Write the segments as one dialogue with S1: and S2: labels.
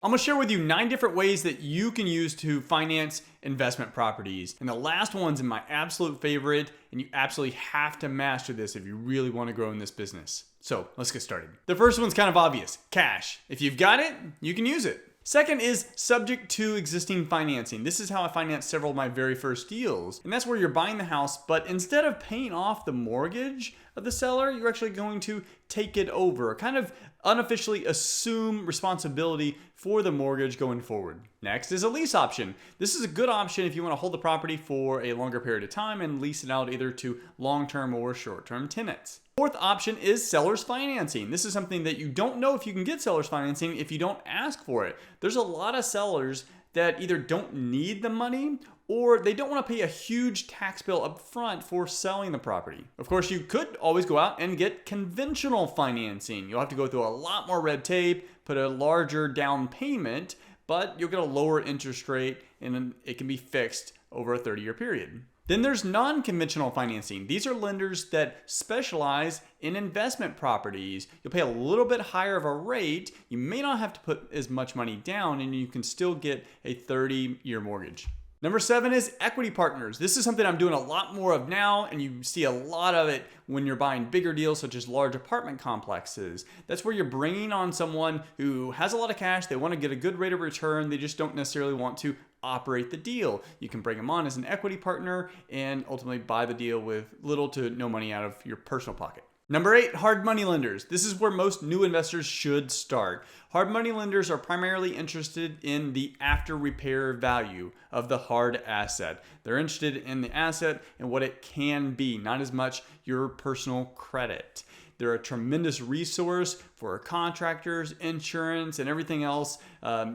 S1: I'm gonna share with you 9 different ways that you can use to finance investment properties. And the last one's my absolute favorite, and you absolutely have to master this if you really wanna grow in this business. So let's get started. The first one's kind of obvious, cash. If you've got it, you can use it. Second is subject to existing financing. This is how I financed several of my very first deals. And that's where you're buying the house, but instead of paying off the mortgage of the seller, you're actually going to take it over, kind of unofficially assume responsibility for the mortgage going forward. Next is a lease option. This is a good option if you want to hold the property for a longer period of time and lease it out either to long-term or short-term tenants. Fourth option is seller's financing. This is something that you don't know if you can get seller's financing if you don't ask for it. There's a lot of sellers that either don't need the money or they don't want to pay a huge tax bill up front for selling the property. Of course, you could always go out and get conventional financing. You'll have to go through a lot more red tape, put a larger down payment, but you'll get a lower interest rate and it can be fixed over a 30-year period. Then there's non-conventional financing. These are lenders that specialize in investment properties. You'll pay a little bit higher of a rate. You may not have to put as much money down and you can still get a 30-year mortgage. Number 7 is equity partners. This is something I'm doing a lot more of now, and you see a lot of it when you're buying bigger deals such as large apartment complexes. That's where you're bringing on someone who has a lot of cash, they want to get a good rate of return, they just don't necessarily want to operate the deal. You can bring them on as an equity partner and ultimately buy the deal with little to no money out of your personal pocket. Number 8, hard money lenders. This is where most new investors should start. Hard money lenders are primarily interested in the after repair value of the hard asset. They're interested in the asset and what it can be, not as much your personal credit. They're a tremendous resource for contractors, insurance, and everything else.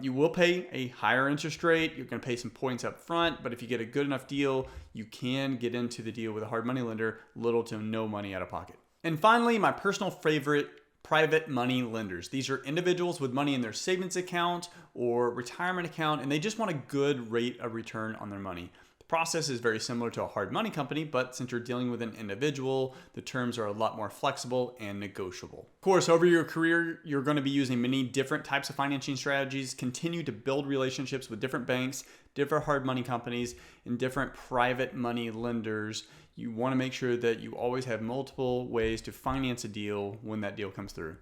S1: You will pay a higher interest rate. You're going to pay some points up front, but if you get a good enough deal, you can get into the deal with a hard money lender, little to no money out of pocket. And finally, my personal favorite, private money lenders. These are individuals with money in their savings account or retirement account, and they just want a good rate of return on their money. The process is very similar to a hard money company, but since you're dealing with an individual, the terms are a lot more flexible and negotiable. Of course, over your career, you're going to be using many different types of financing strategies. Continue to build relationships with different banks, different hard money companies, and different private money lenders. You want to make sure that you always have multiple ways to finance a deal when that deal comes through.